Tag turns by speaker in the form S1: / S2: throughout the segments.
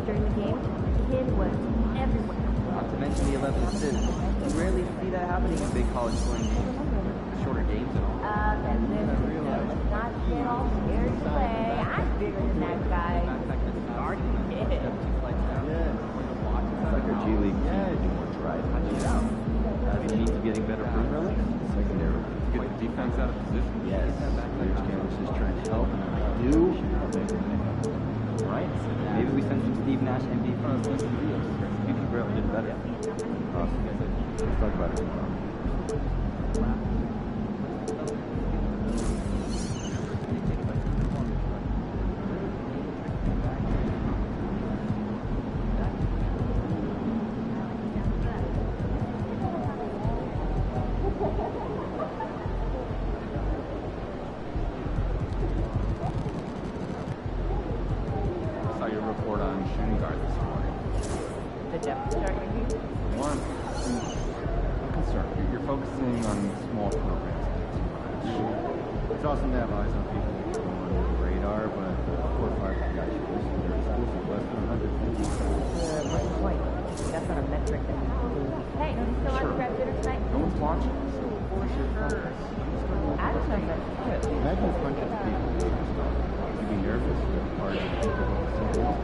S1: During the game, the kid was everywhere.
S2: Not to mention the 11 assists. You rarely see that happening in big college playing games. Shorter games and all.
S1: That's it. Let's not get all scared to play. I'm bigger than that guy. Starting kid.
S3: Like our G League team to do more drive and shoot out. The team's getting better perimeter. Secondary.
S4: Get the defense out of position.
S3: Yes. Players Campus is trying to help. Do.
S2: Right? Maybe we send some Steve Nash MVP. Stevie Bradley did better.
S3: Awesome. Let's talk about it tomorrow.
S4: It's awesome to have eyes on people who go under the radar, but 4 or 5 guys should listen. They're exclusive, less than 150.
S1: My point. That's not a metric that we can. Hey, no, you still want to grab dinner tonight?
S4: No one's watching, so for sure.
S1: I don't know that.
S4: Imagine a bunch of people doing this stuff. You'd be nervous to be part of the people who see it.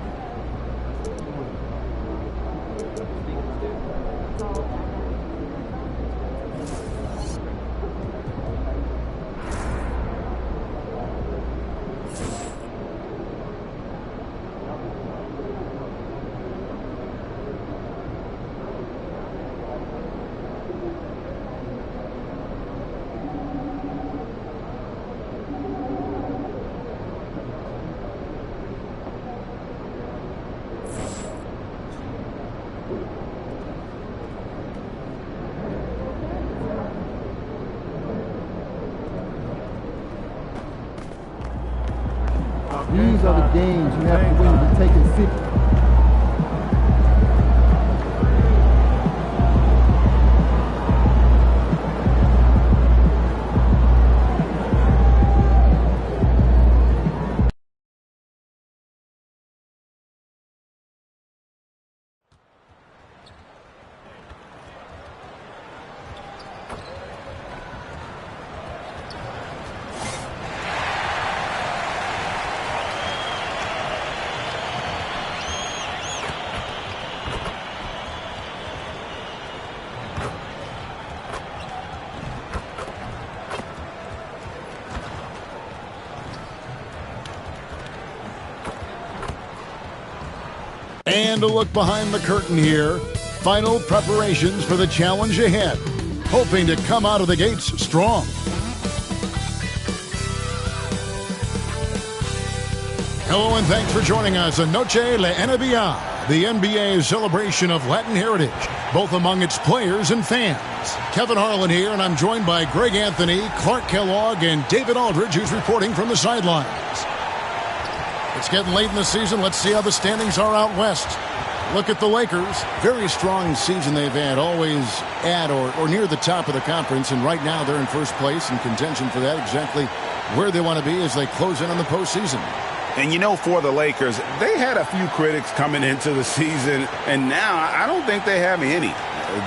S5: These are the games you have to win to be taken seriously.
S6: And a look behind the curtain here. Final preparations for the challenge ahead. Hoping to come out of the gates strong. Hello and thanks for joining us on Noche La NBA, the NBA celebration of Latin heritage, both among its players and fans. Kevin Harlan here, and I'm joined by Greg Anthony, Clark Kellogg, and David Aldridge, who's reporting from the sidelines. It's getting late in the season. Let's see how the standings are out west. Look at the Lakers. Very strong season they've had, always at or near the top of the conference, and right now they're in first place in contention for that, exactly where they want to be as they close in on the postseason.
S7: And you know, for the Lakers, they had a few critics coming into the season, and now I don't think they have any.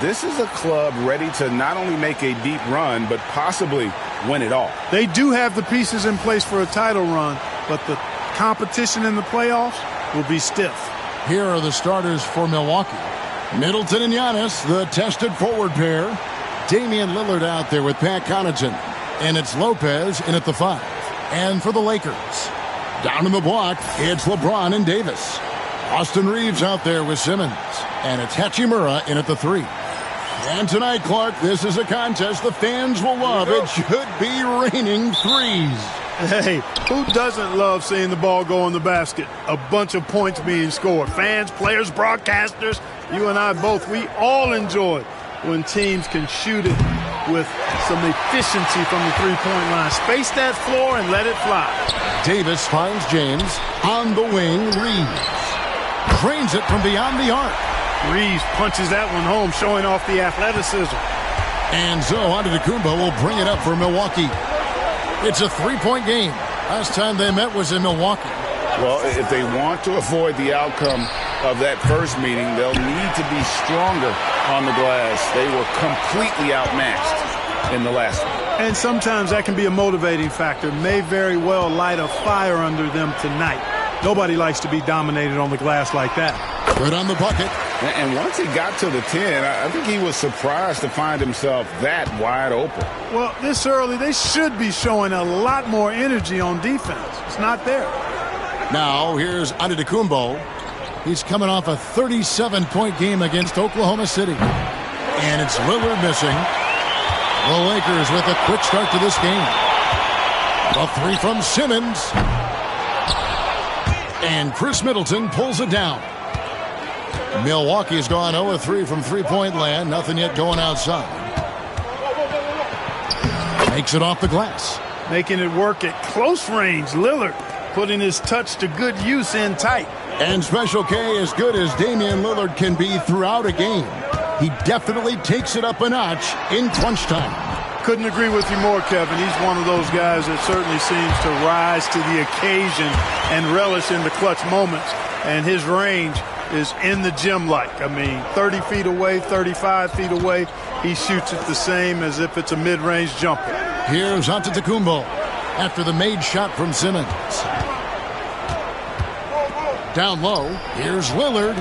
S7: This is a club ready to not only make a deep run, but possibly win it all.
S8: They do have the pieces in place for a title run, but the competition in the playoffs will be stiff.
S6: Here are the starters for Milwaukee. Middleton and Giannis, the tested forward pair. Damian Lillard out there with Pat Connaughton. And it's Lopez in at the 5. And for the Lakers, down in the block, it's LeBron and Davis. Austin Reeves out there with Simmons. And it's Hachimura in at the 3. And tonight, Clark, this is a contest the fans will love. It should be raining threes.
S8: Hey, who doesn't love seeing the ball go in the basket? A bunch of points being scored. Fans, players, broadcasters, you and I both, we all enjoy when teams can shoot it with some efficiency from the three-point line. Space that floor and let it fly.
S6: Davis finds James. On the wing, Reeves drains it from beyond the arc.
S8: Reeves punches that one home, showing off the athleticism.
S6: And so Antetokounmpo will bring it up for Milwaukee. It's a three-point game. Last time they met was in Milwaukee.
S7: Well, if they want to avoid the outcome of that first meeting, they'll need to be stronger on the glass. They were completely outmatched in the last one.
S8: And sometimes that can be a motivating factor. May very well light a fire under them tonight. Nobody likes to be dominated on the glass like that.
S6: Good on the bucket.
S7: And once he got to the 10, I think he was surprised to find himself that wide open.
S8: Well, this early, they should be showing a lot more energy on defense. It's not there.
S6: Now, here's Antetokounmpo. He's coming off a 37-point game against Oklahoma City. And it's Lillard missing. The Lakers with a quick start to this game. A three from Simmons. And Chris Middleton pulls it down. Milwaukee's gone 0-3 from three-point land. Nothing yet going outside. Makes it off the glass.
S8: Making it work at close range. Lillard putting his touch to good use in tight.
S6: And Special K, as good as Damian Lillard can be throughout a game, he definitely takes it up a notch in crunch time.
S8: Couldn't agree with you more, Kevin. He's one of those guys that certainly seems to rise to the occasion and relish in the clutch moments. And his range is in the gym-like. I mean, 30 feet away, 35 feet away, he shoots it the same as if it's a mid-range jumper.
S6: Here's Antetokounmpo after the made shot from Simmons. Down low, here's Lillard.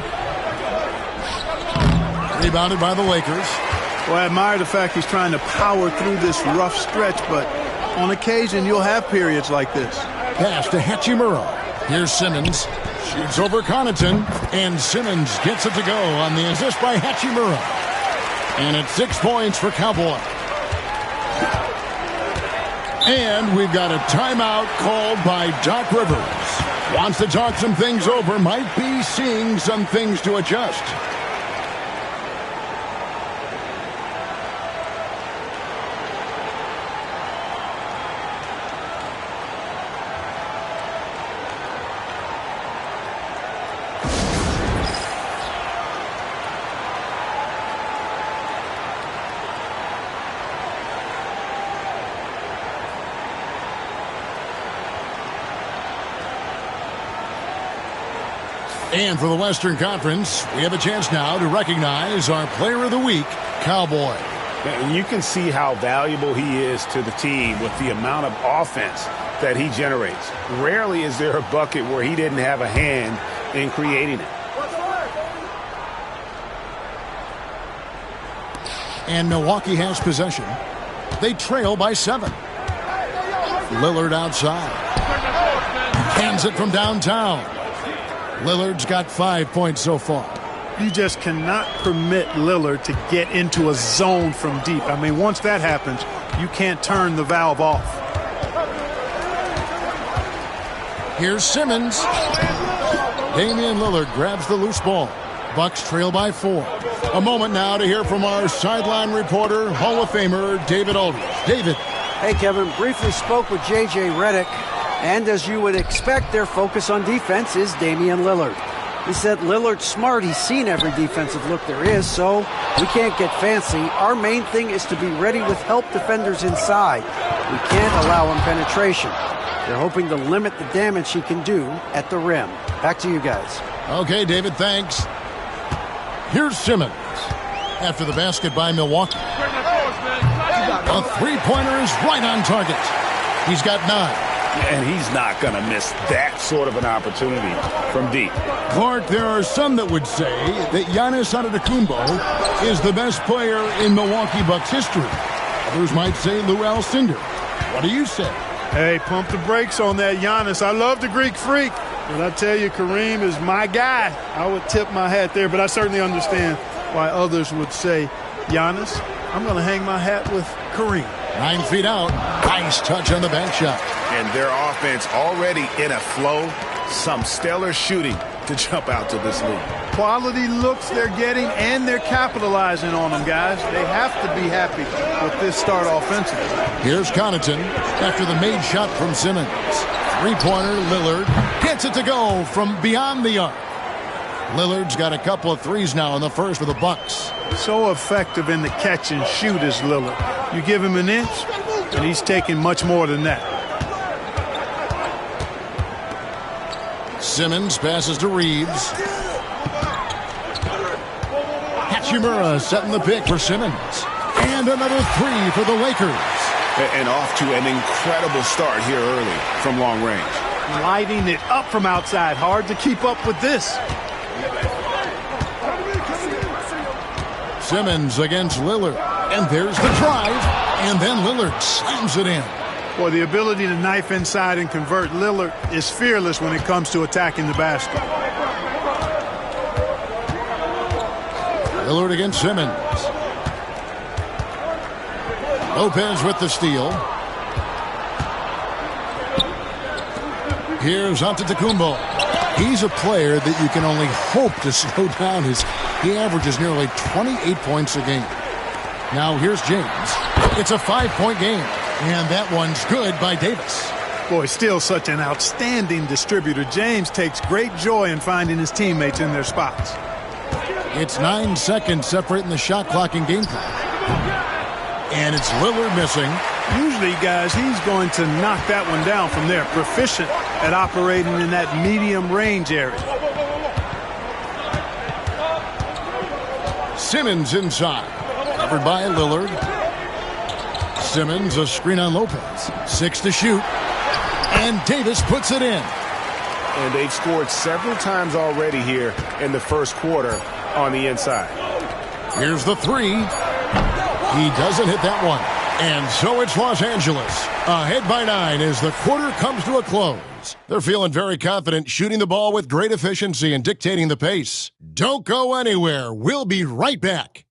S6: Rebounded by the Lakers.
S8: Well, I admire the fact he's trying to power through this rough stretch, but on occasion you'll have periods like this.
S6: Pass to Hachimura. Here's Simmons. Shoots over Connaughton, and Simmons gets it to go on the assist by Hachimura. And it's 6 points for Cowboy. And we've got a timeout called by Doc Rivers. Wants to talk some things over, might be seeing some things to adjust. And for the Western Conference, we have a chance now to recognize our Player of the Week, Cowboy.
S7: And you can see how valuable he is to the team with the amount of offense that he generates. Rarely is there a bucket where he didn't have a hand in creating it.
S6: And Milwaukee has possession. They trail by 7. Lillard outside. Hands it from downtown. Lillard's got 5 points so far.
S8: You just cannot permit Lillard to get into a zone from deep. I mean, once that happens, you can't turn the valve off.
S6: Here's Simmons. Damian Lillard grabs the loose ball. Bucks trail by 4. A moment now to hear from our sideline reporter, Hall of Famer David Aldridge. David.
S9: Hey, Kevin. Briefly spoke with J.J. Redick. And as you would expect, their focus on defense is Damian Lillard. He said Lillard's smart. He's seen every defensive look there is, so we can't get fancy. Our main thing is to be ready with help defenders inside. We can't allow him penetration. They're hoping to limit the damage he can do at the rim. Back to you guys.
S6: Okay, David, thanks. Here's Simmons. After the basket by Milwaukee. A three-pointer is right on target. He's got 9.
S7: And he's not going to miss that sort of an opportunity from deep.
S6: Clark, there are some that would say that Giannis Antetokounmpo is the best player in Milwaukee Bucks history. Others might say Lou Alcindor. What do you say?
S8: Hey, pump the brakes on that Giannis. I love the Greek Freak, but I tell you, Kareem is my guy. I would tip my hat there, but I certainly understand why others would say Giannis. I'm going to hang my hat with Kareem.
S6: 9 feet out. Nice touch on the bank shot.
S7: And their offense already in a flow. Some stellar shooting to jump out to this lead.
S8: Quality looks they're getting, and they're capitalizing on them, guys. They have to be happy with this start offensively.
S6: Here's Connaughton after the made shot from Simmons. Three-pointer, Lillard gets it to go from beyond the arc. Lillard's got a couple of threes now in the first for the Bucks.
S8: So effective in the catch and shoot is Lillard. You give him an inch, and he's taking much more than that.
S6: Simmons passes to Reeves. Hachimura setting the pick for Simmons. And another three for the Lakers.
S7: And off to an incredible start here early from long range.
S8: Lighting it up from outside. Hard to keep up with this.
S6: Simmons against Lillard. And there's the drive. And then Lillard slams it in.
S8: Boy, the ability to knife inside and convert Lillard is fearless when it comes to attacking the basket.
S6: Lillard against Simmons. Lopez with the steal. Here's Antetokounmpo. He's a player that you can only hope to slow down. He averages nearly 28 points a game. Now here's James. It's a 5-point game, and that one's good by Davis.
S8: Boy, still such an outstanding distributor. James takes great joy in finding his teammates in their spots.
S6: It's 9 seconds separating the shot clock and game clock. And it's Lillard missing.
S8: Usually, guys, he's going to knock that one down from there. Proficient at operating in that medium range area.
S6: Simmons inside. Covered by Lillard. Simmons, a screen on Lopez. 6 to shoot. And Davis puts it in.
S7: And they've scored several times already here in the first quarter on the inside.
S6: Here's the three. He doesn't hit that one. And so it's Los Angeles, ahead by 9 as the quarter comes to a close. They're feeling very confident, shooting the ball with great efficiency and dictating the pace. Don't go anywhere. We'll be right back.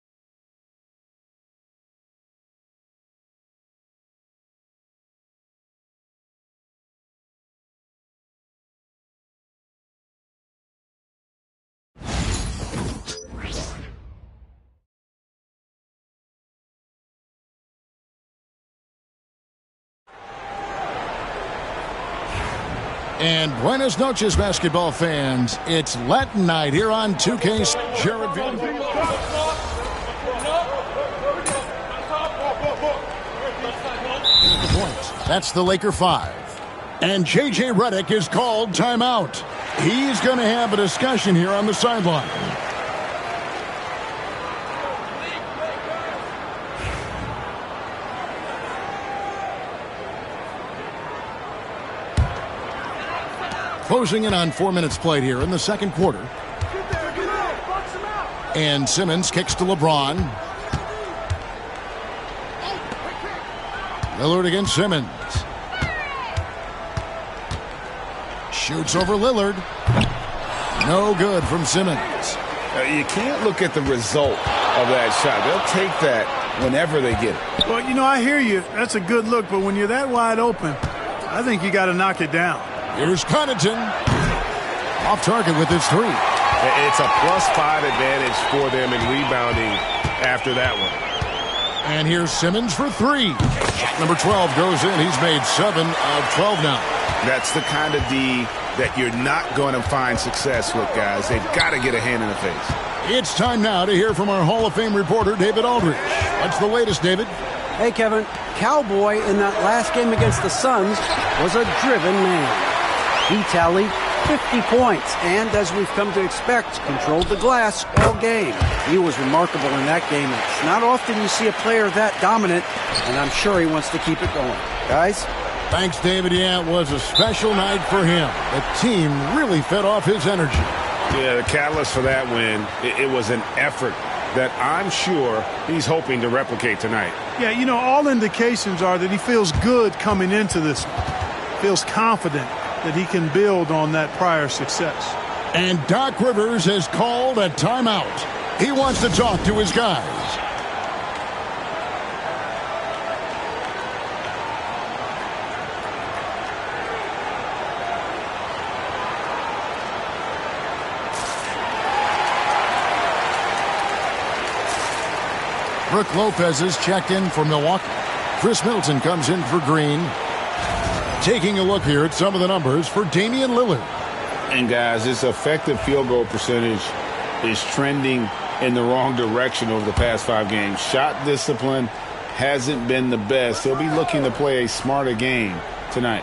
S6: And buenas noches, basketball fans. It's Latin night here on 2K. Jared Van. That's the Laker 5. And JJ Redick is called timeout. He's going to have a discussion here on the sideline. Closing in on 4 minutes played here in the second quarter. And Simmons kicks to LeBron. Lillard against Simmons. Shoots over Lillard. No good from Simmons.
S7: You can't look at the result of that shot. They'll take that whenever they get it.
S8: Well, you know, I hear you. That's a good look, but when you're that wide open, I think you got to knock it down.
S6: Here's Connaughton. Off target with his three.
S7: It's a +5 advantage for them in rebounding after that one.
S6: And here's Simmons for three. Number 12 goes in. He's made 7 of 12 now.
S7: That's the kind of D that you're not going to find success with, guys. They've got to get a hand in the face.
S6: It's time now to hear from our Hall of Fame reporter, David Aldridge. What's the latest, David?
S9: Hey, Kevin. Cowboy in that last game against the Suns was a driven man. He tallied 50 points and, as we've come to expect, controlled the glass all game. He was remarkable in that game. It's not often you see a player that dominant, and I'm sure he wants to keep it going. Guys?
S6: Thanks, David. Yeah, it was a special night for him. The team really fed off his energy.
S7: Yeah, the catalyst for that win, it was an effort that I'm sure he's hoping to replicate tonight.
S8: Yeah, you know, all indications are that he feels good coming into this one. Feels confident that he can build on that prior success.
S6: And Doc Rivers has called a timeout. He wants to talk to his guys. Brooke Lopez is checked in for Milwaukee. Chris Middleton comes in for Green. Taking a look here at some of the numbers for Damian Lillard.
S7: And guys, his effective field goal percentage is trending in the wrong direction over the past 5 games. Shot discipline hasn't been the best. He'll be looking to play a smarter game tonight.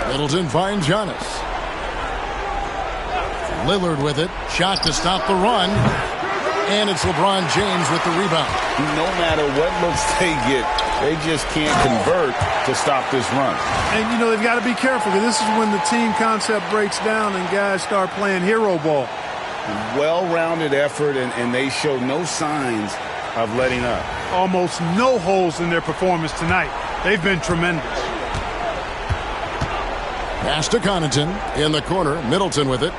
S6: Middleton finds Giannis. Lillard with it. Shot to stop the run. And it's LeBron James with the rebound.
S7: No matter what looks they get, they just can't convert to stop this run.
S8: And, you know, they've got to be careful because this is when the team concept breaks down and guys start playing hero ball.
S7: Well-rounded effort, and they show no signs of letting up.
S8: Almost no holes in their performance tonight. They've been tremendous.
S6: Pass to Connaughton in the corner. Middleton with it.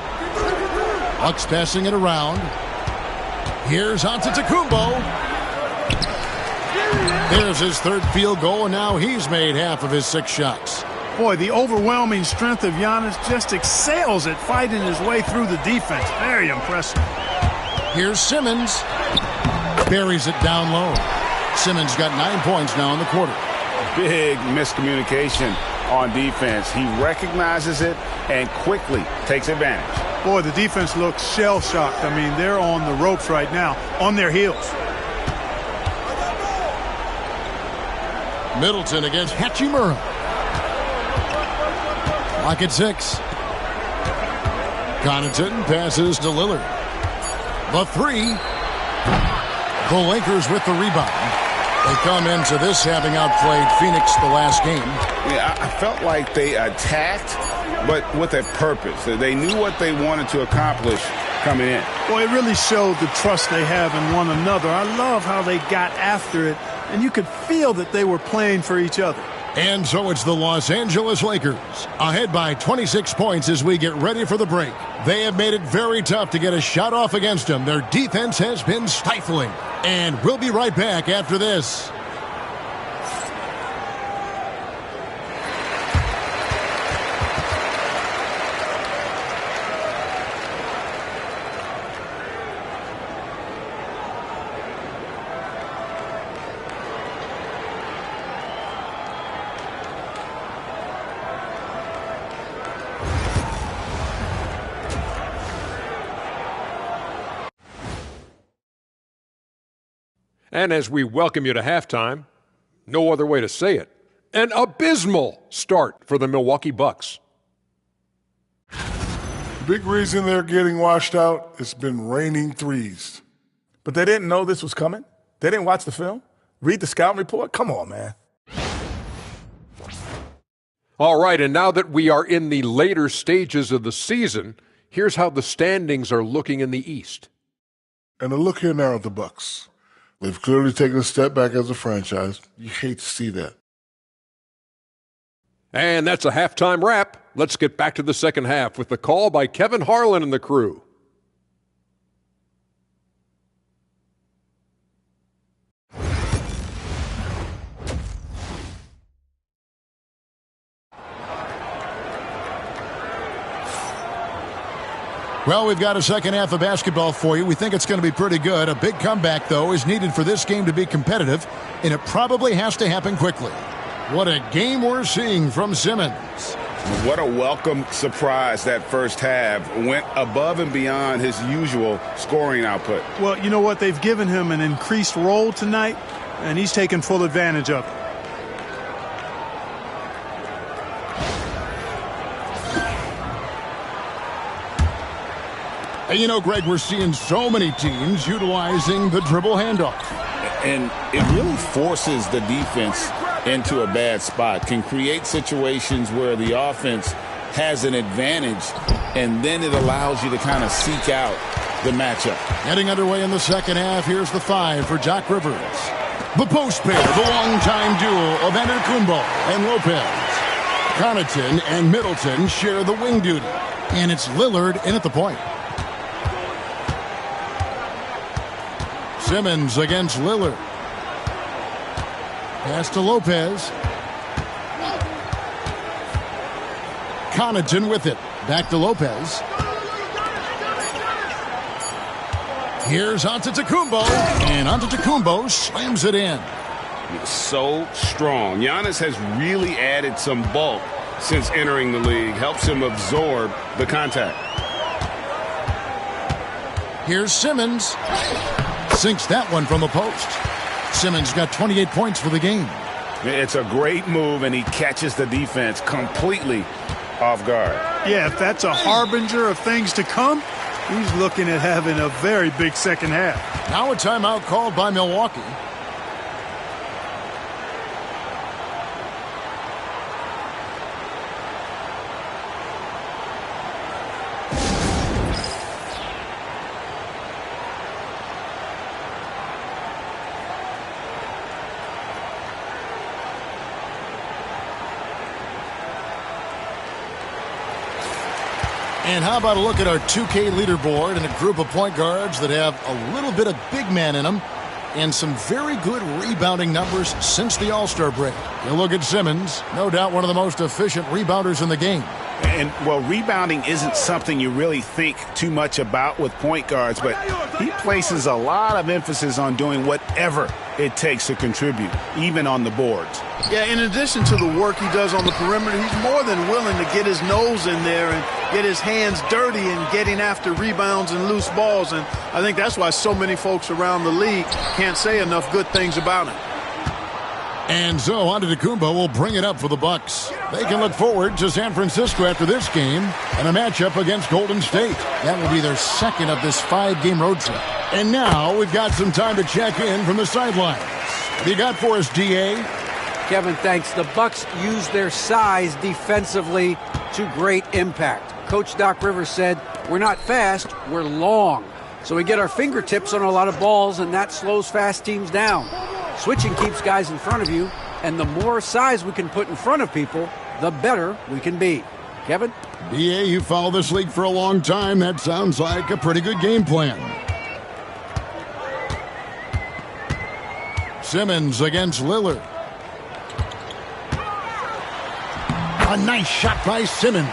S6: Bucks passing it around. Here's Antetokounmpo. There's his 3rd field goal, and now he's made half of his 6 shots.
S8: Boy, the overwhelming strength of Giannis just excels at fighting his way through the defense. Very impressive.
S6: Here's Simmons. Buries it down low. Simmons got 9 points now in the quarter.
S7: Big miscommunication on defense. He recognizes it and quickly takes advantage.
S8: Boy, the defense looks shell-shocked. I mean, they're on the ropes right now, on their heels.
S6: Middleton against Hachimura. Lock at 6. Connaughton passes to Lillard. The 3. The Lakers with the rebound. They come into this having outplayed Phoenix the last game.
S7: Yeah, I felt like they attacked, but with a purpose. They knew what they wanted to accomplish coming in.
S8: Boy, it really showed the trust they have in one another. I love how they got after it, and you could feel that they were playing for each other.
S6: And so it's the Los Angeles Lakers, ahead by 26 points as we get ready for the break. They have made it very tough to get a shot off against them. Their defense has been stifling. And we'll be right back after this.
S10: And as we welcome you to halftime, no other way to say it, an abysmal start for the Milwaukee Bucks.
S11: The big reason they're getting washed out has been raining threes.
S12: But they didn't know this was coming? They didn't watch the film? Read the scouting report? Come on, man.
S10: All right, and now that we are in the later stages of the season, here's how the standings are looking in the East.
S11: And a look here now at the Bucks. They've clearly taken a step back as a franchise. You hate to see that.
S10: And that's a halftime wrap. Let's get back to the second half with the call by Kevin Harlan and the crew.
S6: Well, we've got a second half of basketball for you. We think it's going to be pretty good. A big comeback, though, is needed for this game to be competitive, and it probably has to happen quickly. What a game we're seeing from Simmons.
S7: What a welcome surprise that first half. Went above and beyond his usual scoring output.
S8: Well, you know what? They've given him an increased role tonight, and he's taken full advantage of it.
S6: And you know, Greg, we're seeing so many teams utilizing the dribble handoff.
S7: And it really forces the defense into a bad spot, can create situations where the offense has an advantage, and then it allows you to kind of seek out the matchup.
S6: Getting underway in the second half, here's the 5 for Doc Rivers. The post pair, the longtime duo of Antetokounmpo and Lopez. Connaughton and Middleton share the wing duty, and it's Lillard in at the point. Simmons against Lillard. Pass to Lopez. Connaughton with it. Back to Lopez. Here's Antetokounmpo, and Antetokounmpo slams it in.
S7: So strong. Giannis has really added some bulk since entering the league. Helps him absorb the contact.
S6: Here's Simmons. Sinks that one from the post. Simmons got 28 points for the game.
S7: It's a great move, and he catches the defense completely off guard.
S8: Yeah, if that's a harbinger of things to come, he's looking at having a very big second half.
S6: Now a timeout called by Milwaukee. And how about a look at our 2K leaderboard and a group of point guards that have a little bit of big man in them and some very good rebounding numbers since the All-Star break. You look at Simmons, no doubt one of the most efficient rebounders in the game.
S7: And, well, rebounding isn't something you really think too much about with point guards, but he places a lot of emphasis on doing whatever it takes to contribute, even on the boards.
S8: Yeah, in addition to the work he does on the perimeter, he's more than willing to get his nose in there and get his hands dirty and getting after rebounds and loose balls. And I think that's why so many folks around the league can't say enough good things about him.
S6: And so Antetokounmpo will bring it up for the Bucks. They can look forward to San Francisco after this game and a matchup against Golden State. That will be their second of this 5-game road trip. And now we've got some time to check in from the sidelines. What do you got for us, DA?
S9: Kevin, thanks. The Bucks use their size defensively to great impact. Coach Doc Rivers said, we're not fast, we're long. So we get our fingertips on a lot of balls, and that slows fast teams down. Switching keeps guys in front of you, and the more size we can put in front of people, the better we can be. Kevin?
S6: DA, you followed this league for a long time. That sounds like a pretty good game plan. Simmons against Lillard. A nice shot by Simmons.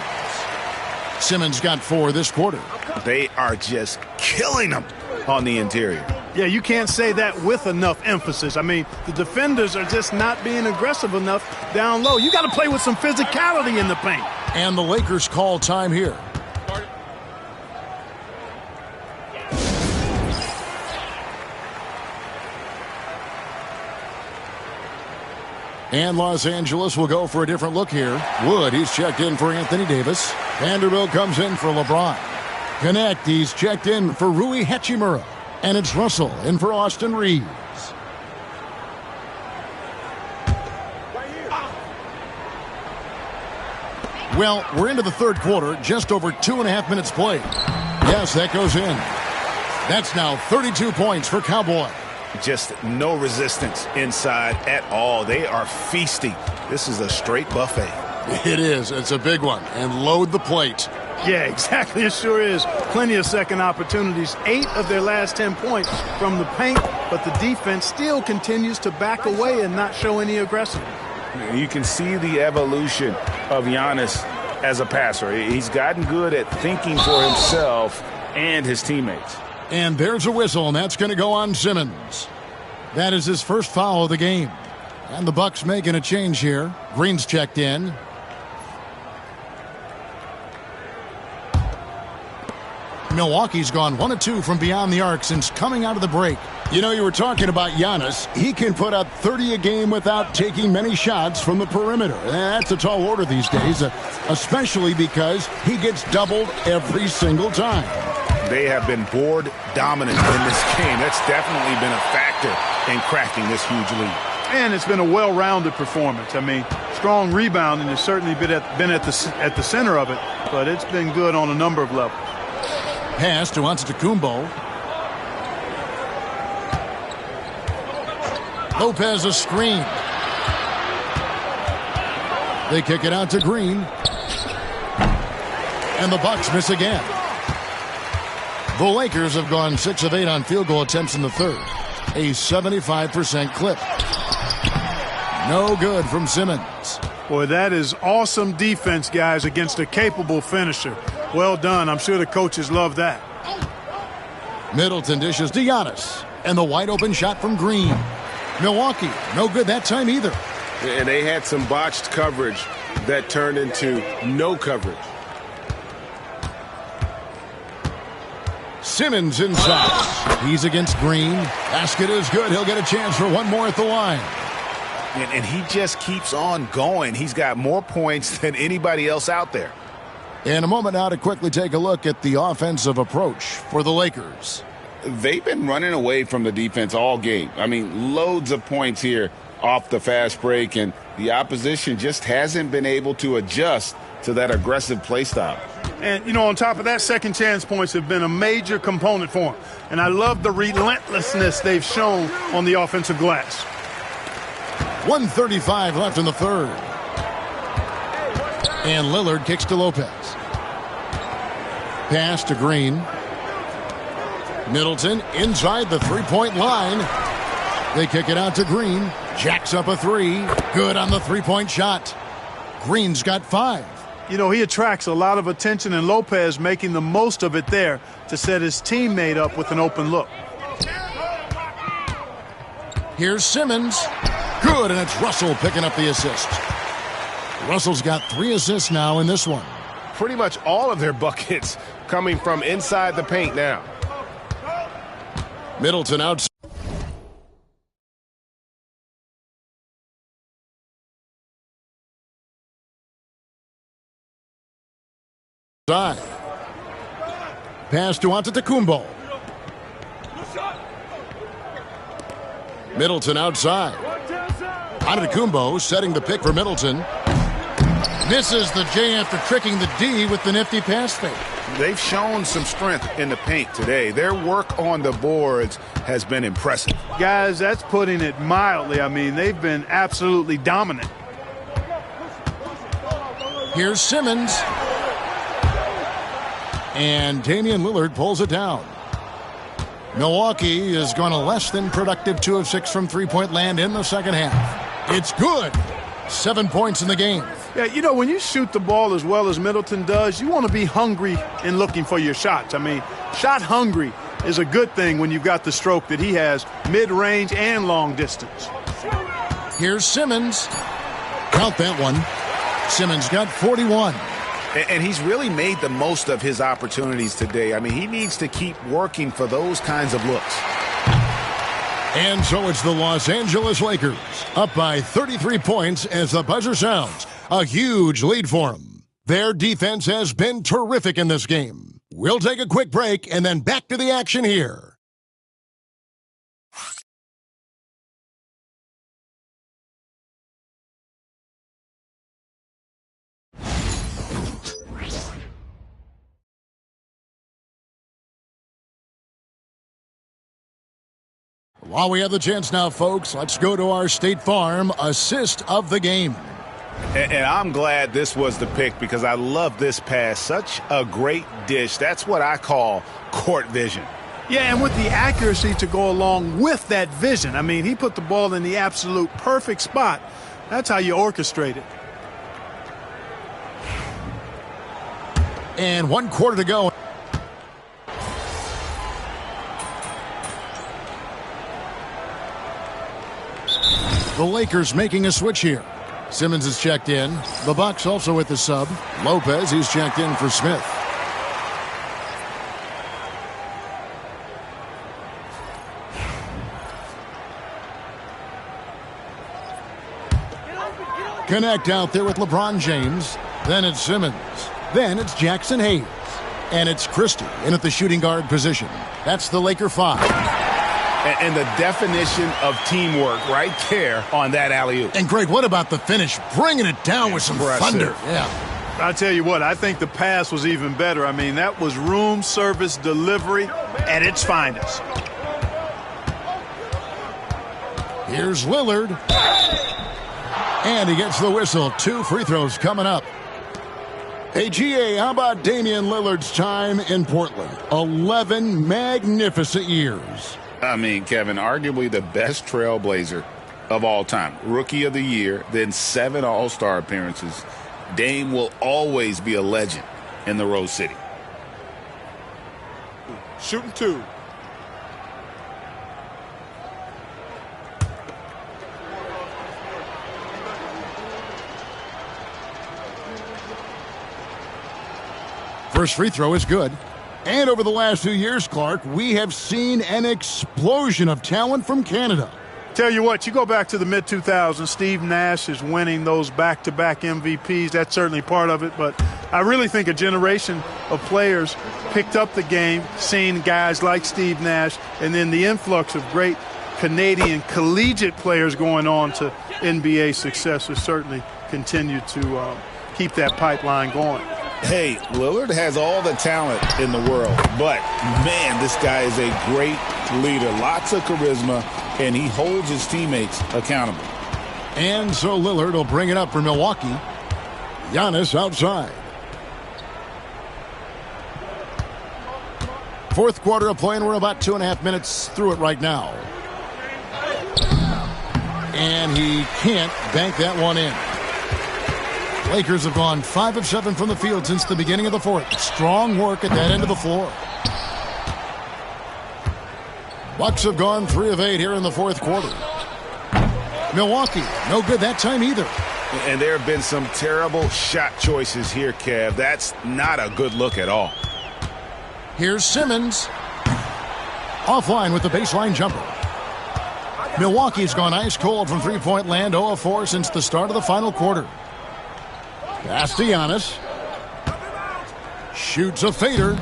S6: Simmons got 4 this quarter.
S7: They are just killing them on the interior.
S8: Yeah, you can't say that with enough emphasis. I mean, the defenders are just not being aggressive enough down low. You got to play with some physicality in the paint.
S6: And the Lakers call time here. And Los Angeles will go for a different look here. Wood, he's checked in for Anthony Davis. Vanderbilt comes in for LeBron. Connect, he's checked in for Rui Hachimura. And it's Russell in for Austin Reeves. Well, we're into the third quarter, just over 2.5 minutes played. Yes, that goes in. That's now 32 points for Cowboy.
S7: Just no resistance inside at all. They are feasting. This is a straight buffet.
S6: It is. It's a big one. And load the plate.
S8: Yeah, exactly. It sure is. Plenty of second opportunities. 8 of their last 10 points from the paint, but the defense still continues to back away and not show any aggression.
S7: You can see the evolution of Giannis as a passer. He's gotten good at thinking for himself and his teammates.
S6: And there's a whistle, and that's going to go on Simmons. That is his first foul of the game. And the Bucks making a change here. Green's checked in. Milwaukee's gone 1 of 2 from beyond the arc since coming out of the break. You know, you were talking about Giannis. He can put up 30 a game without taking many shots from the perimeter. That's a tall order these days, especially because he gets doubled every single time.
S7: They have been board dominant in this game. That's definitely been a factor in cracking this huge lead.
S8: And it's been a well-rounded performance. I mean, strong rebounding has certainly been at the center of it, but it's been good on a number of levels.
S6: Pass to Antetokounmpo. Lopez a screen. They kick it out to Green. And the Bucks miss again. The Lakers have gone 6 of 8 on field goal attempts in the third. A 75% clip. No good from Simmons.
S8: Boy, that is awesome defense, guys, against a capable finisher. Well done. I'm sure the coaches love that.
S6: Middleton dishes to Giannis. And the wide open shot from Green. Milwaukee, no good that time either.
S7: And they had some botched coverage that turned into no coverage.
S6: Simmons inside. He's against Green. Basket is good. He'll get a chance for one more at the line.
S7: And he just keeps on going. He's got more points than anybody else out there.
S6: In a moment now to quickly take a look at the offensive approach for the Lakers.
S7: They've been running away from the defense all game. I mean, loads of points here off the fast break, and the opposition just hasn't been able to adjust to that aggressive play style.
S8: And, you know, on top of that, second chance points have been a major component for them. And I love the relentlessness they've shown on the offensive glass.
S6: 1:35 left in the third. And Lillard kicks to Lopez. Pass to Green. Middleton inside the three-point line. They kick it out to Green. Jacks up a three. Good on the three-point shot. Green's got 5.
S8: You know, he attracts a lot of attention, and Lopez making the most of it there to set his teammate up with an open look.
S6: Here's Simmons. Good, and it's Russell picking up the assist. Russell's got 3 assists now in this one.
S7: Pretty much all of their buckets coming from inside the paint now.
S6: Middleton outside. Pass to Antetokounmpo. Middleton outside. Antetokounmpo setting the pick for Middleton. Misses the J after tricking the D with the nifty pass fake.
S7: They've shown some strength in the paint today. Their work on the boards has been impressive.
S8: Guys, that's putting it mildly. I mean, they've been absolutely dominant.
S6: Here's Simmons. And Damian Lillard pulls it down. Milwaukee is going to less than productive 2 of 6 from three-point land in the second half. It's good. 7 points in the game.
S8: Yeah, you know, when you shoot the ball as well as Middleton does, you want to be hungry in looking for your shots. I mean, shot hungry is a good thing when you've got the stroke that he has, mid-range and long distance.
S6: Here's Simmons. Count that one. Simmons got 41.
S7: And he's really made the most of his opportunities today. I mean, he needs to keep working for those kinds of looks.
S6: And so it's the Los Angeles Lakers, up by 33 points as the buzzer sounds. A huge lead for them. Their defense has been terrific in this game. We'll take a quick break and then back to the action here. While we have the chance now, folks, let's go to our State Farm assist of the game.
S7: And I'm glad this was the pick because I love this pass. Such a great dish. That's what I call court vision.
S8: Yeah, and with the accuracy to go along with that vision. I mean, he put the ball in the absolute perfect spot. That's how you orchestrate it.
S6: And 1 quarter to go. The Lakers making a switch here. Simmons is checked in. The Bucks also with the sub. Lopez, he's checked in for Smith. Connect out there with LeBron James. Then it's Simmons. Then it's Jackson Hayes. And it's Christie in at the shooting guard position. That's the Laker 5.
S7: And the definition of teamwork right there on that alley-oop.
S6: And, Greg, what about the finish? Bringing it down with some thunder. Yeah.
S8: I'll tell you what, I think the pass was even better. I mean, that was room service delivery at its finest.
S6: Here's Lillard. And he gets the whistle. 2 free throws coming up. Hey, GA, how about Damian Lillard's time in Portland? 11 magnificent years.
S7: I mean, Kevin, arguably the best trailblazer of all time. Rookie of the year, then 7 All-Star appearances. Dame will always be a legend in the Rose City.
S12: Shooting 2.
S6: First free throw is good. And over the last 2 years, Clark, we have seen an explosion of talent from Canada.
S8: Tell you what, you go back to the mid-2000s, Steve Nash is winning those back-to-back MVPs. That's certainly part of it, but I really think a generation of players picked up the game, seeing guys like Steve Nash, and then the influx of great Canadian collegiate players going on to NBA success has certainly continued to keep that pipeline going.
S7: Hey, Lillard has all the talent in the world, but, man, this guy is a great leader. Lots of charisma, and he holds his teammates accountable.
S6: And so Lillard will bring it up for Milwaukee. Giannis outside. Fourth quarter of play, and we're about 2.5 minutes through it right now. And he can't bank that one in. Lakers have gone 5 of 7 from the field since the beginning of the fourth. Strong work at that end of the floor. Bucks have gone 3 of 8 here in the fourth quarter. Milwaukee, no good that time either.
S7: And there have been some terrible shot choices here, Kev. That's not a good look at all.
S6: Here's Simmons. Offline with the baseline jumper. Milwaukee's gone ice cold from three-point land, 0 of 4 since the start of the final quarter. Pass to Giannis. Shoots a fader.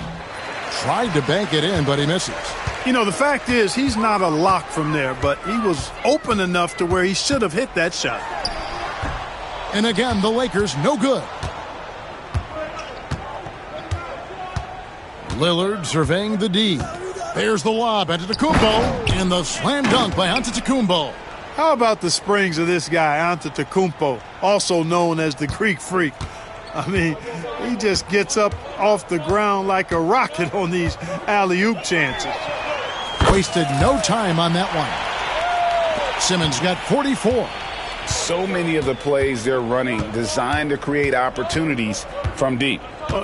S6: Tried to bank it in, but he misses.
S8: You know, the fact is he's not a lock from there, but he was open enough to where he should have hit that shot.
S6: And again, the Lakers no good. Lillard surveying the D. There's the lob. Antetokounmpo, and the slam dunk by Antetokounmpo.
S8: How about the springs of this guy, Antetokounmpo, also known as the Greek Freak? I mean, he just gets up off the ground like a rocket on these alley-oop chances.
S6: Wasted no time on that one. Simmons got 44.
S7: So many of the plays they're running designed to create opportunities from deep.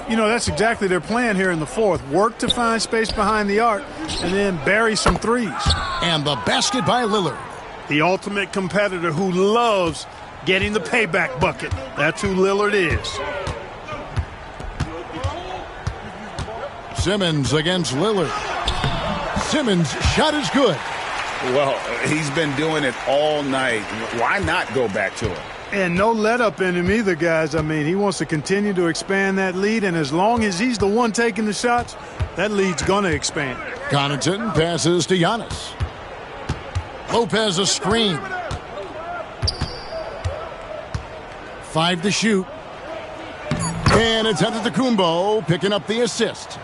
S8: You know, that's exactly their plan here in the fourth. Work to find space behind the arc and then bury some threes.
S6: And the basket by Lillard.
S8: The ultimate competitor who loves getting the payback bucket. That's who Lillard is.
S6: Simmons against Lillard. Simmons' shot is good.
S7: Well, he's been doing it all night. Why not go back to it?
S8: And no let-up in him either, guys. I mean, he wants to continue to expand that lead, and as long as he's the one taking the shots, that lead's going to expand.
S6: Connaughton passes to Giannis. Lopez a screen. 5 to shoot. And it's Antetokounmpo picking up the assist.